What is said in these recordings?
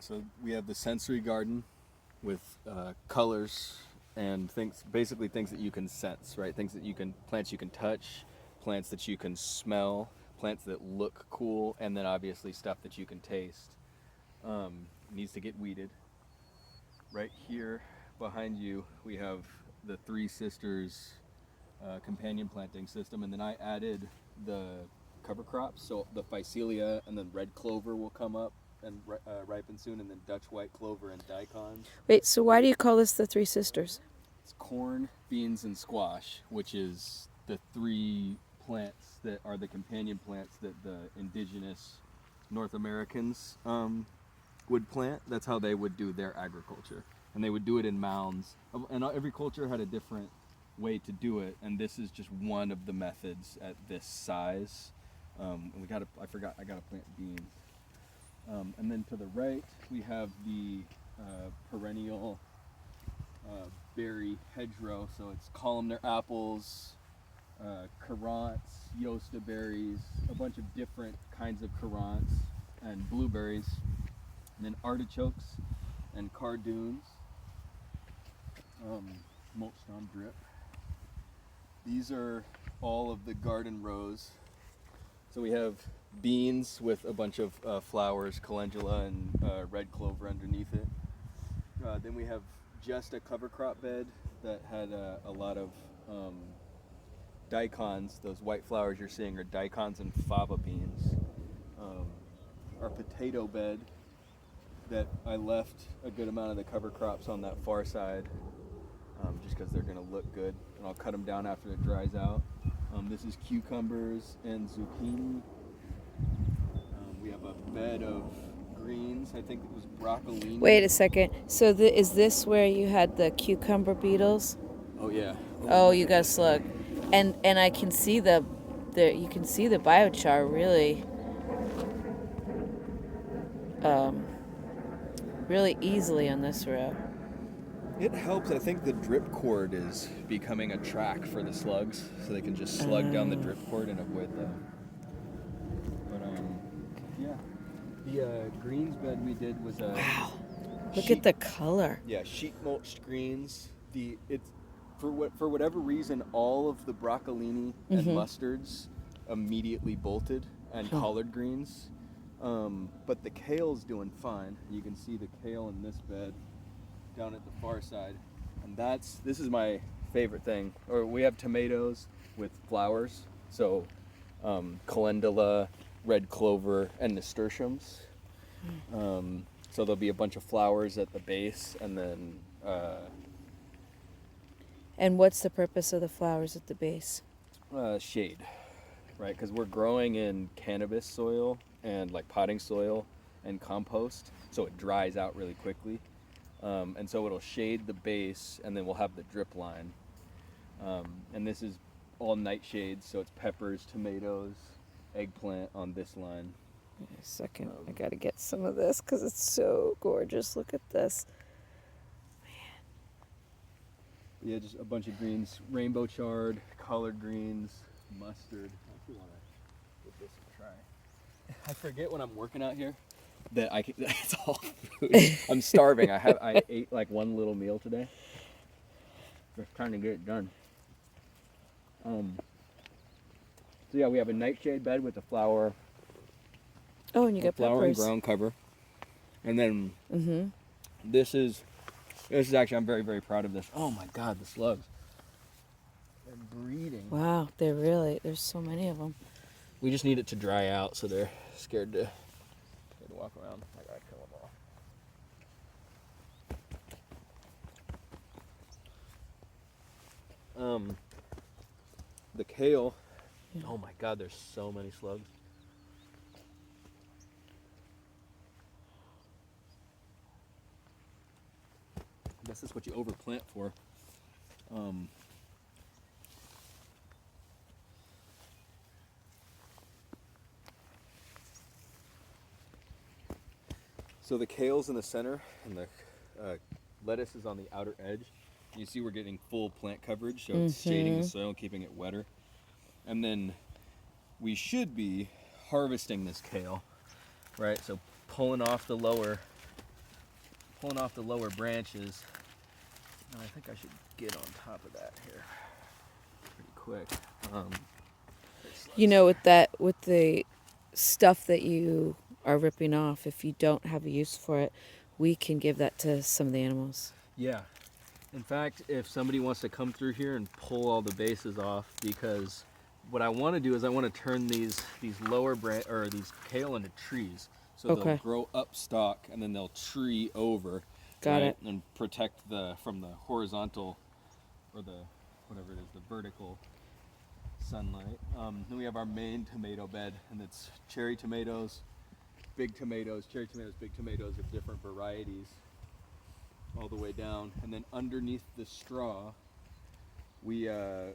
so we have the sensory garden with colors and things, basically things that you can sense, right? Things that you can, plants you can touch, plants that you can smell, plants that look cool, and then obviously stuff that you can taste. Needs to get weeded. Right here behind you, we have the Three Sisters companion planting system, and then I added the cover crops, so the phycelia and then red clover will come up and ripen soon, and then Dutch white clover and daikon. Wait, so why do you call this the Three Sisters? It's corn, beans, and squash, which is the three plants that are the companion plants that the indigenous North Americans would plant. That's how they would do their agriculture, and they would do it in mounds. And every culture had a different way to do it, and this is just one of the methods at this size. And I forgot, I gotta plant beans. And then to the right, we have the perennial berry hedgerow. So it's columnar apples, currants, yosta berries, a bunch of different kinds of currants, and blueberries, and then artichokes and cardoons, mulched on drip. These are all of the garden rows. So we have beans with a bunch of flowers, calendula and red clover underneath it. Then we have just a cover crop bed that had a lot of daikons. Those white flowers you're seeing are daikons and fava beans. Our potato bed that I left a good amount of the cover crops on that far side, just because they're going to look good, and I'll cut them down after it dries out. This is cucumbers and zucchini. We have a bed of greens. I think it was broccolini. Wait a second. So is this where you had the cucumber beetles? Oh yeah. Oh, you got a slug, and I can see you can see the biochar really, really easily on this row. It helps. I think the drip cord is becoming a track for the slugs, so they can just slug down the drip cord and avoid them. But yeah, the greens bed we did was a Wow. Look at the color. Yeah, sheet mulched greens. For whatever reason, all of the broccolini and mustards immediately bolted, and collard greens. But the kale's doing fine. You can see the kale in this bed down at the far side, and this is my favorite thing. Or we have tomatoes with flowers, so calendula, red clover, and nasturtiums. So there'll be a bunch of flowers at the base, and then And what's the purpose of the flowers at the base? shade, right? Because we're growing in cannabis soil and like potting soil and compost, so it dries out really quickly. And so it'll shade the base, and then we'll have the drip line. And this is all nightshades, so it's peppers, tomatoes, eggplant on this line. Wait a second. I got to get some of this because it's so gorgeous. Look at this. Yeah, just a bunch of greens, rainbow chard, collard greens, mustard. I actually want to give this a try. I forget when I'm working out here that it's all food. I'm starving. I ate like one little meal today. Just trying to get it done. So yeah, we have a nightshade bed with a flower. Oh, and you got flower and peppers. ground cover, and then this is actually, I'm very, very proud of this. Oh my God, the slugs! They're breeding. Wow, there's so many of them. We just need it to dry out, so they're scared to walk around. I gotta kill them all. The kale. Yeah. Oh my God, there's so many slugs. I guess that's what you overplant for. So the kale's in the center, and the lettuce is on the outer edge. You see we're getting full plant coverage, so it's shading the soil, keeping it wetter. And then we should be harvesting this kale, right? So pulling off the lower pulling off the lower branches. Now I think I should get on top of that here pretty quick. You know, with the stuff that you are ripping off, if you don't have a use for it, we can give that to some of the animals. Yeah. In fact, if somebody wants to come through here and pull all the bases off, because what I want to do is I want to turn these lower or these kale into trees, so they'll grow up stalk and then they'll tree over, Got it, and protect from the horizontal or the whatever it is, the vertical sunlight. Then we have our main tomato bed, and it's cherry tomatoes, big tomatoes, cherry tomatoes, big tomatoes of different varieties, all the way down. And then underneath the straw, I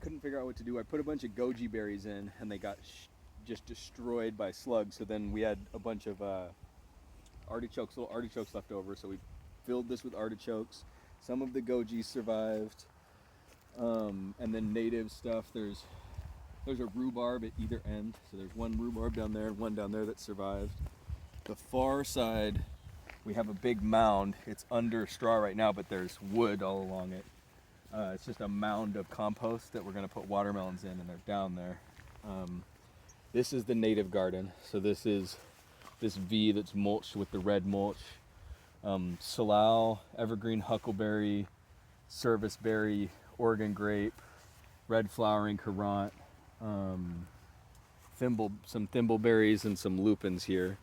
couldn't figure out what to do. I put a bunch of goji berries in, and they got just destroyed by slugs. So then we had a bunch of little artichokes left over. So we filled this with artichokes. Some of the goji survived, and then native stuff. There's a rhubarb at either end. So there's one rhubarb down there and one down there that survived. The far side, we have a big mound. It's under straw right now, but there's wood all along it. It's just a mound of compost that we're going to put watermelons in, and they're down there. This is the native garden. So this is this V that's mulched with the red mulch. Salal, evergreen huckleberry, serviceberry, Oregon grape, red flowering currant, some thimbleberries and some lupins here,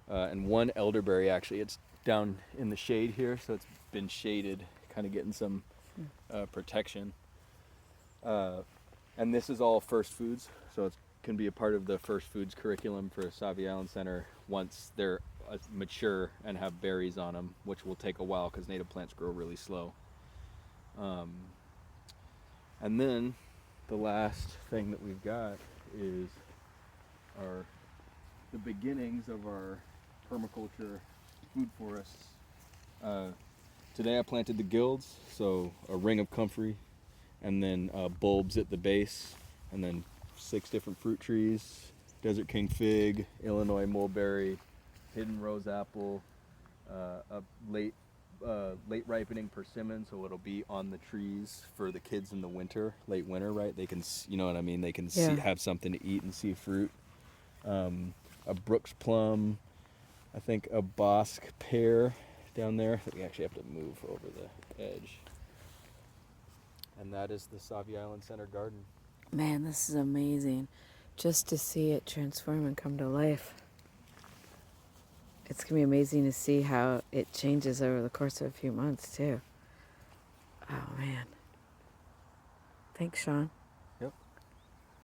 and one elderberry. Actually, it's down in the shade here, so it's been shaded, kind of getting some protection. And this is all first foods, so it can be a part of the first foods curriculum for Sauvie Island Center once they're mature and have berries on them, which will take a while because native plants grow really slow. And then the last thing that we've got is the beginnings of our permaculture food forests. Today I planted the guilds, so a ring of comfrey, and then bulbs at the base, and then 6 different fruit trees: Desert King fig, Illinois mulberry, hidden rose apple, a late ripening persimmon, so it'll be on the trees for the kids in the winter, late winter, right? They can, you know what I mean? They can have something to eat and see fruit. A Brooks plum, I think a Bosque pear down there. I think we actually have to move over the edge. And that is the Sauvie Island Center garden. Man, this is amazing. Just to see it transform and come to life. It's going to be amazing to see how it changes over the course of a few months, too. Oh, man. Thanks, Sean.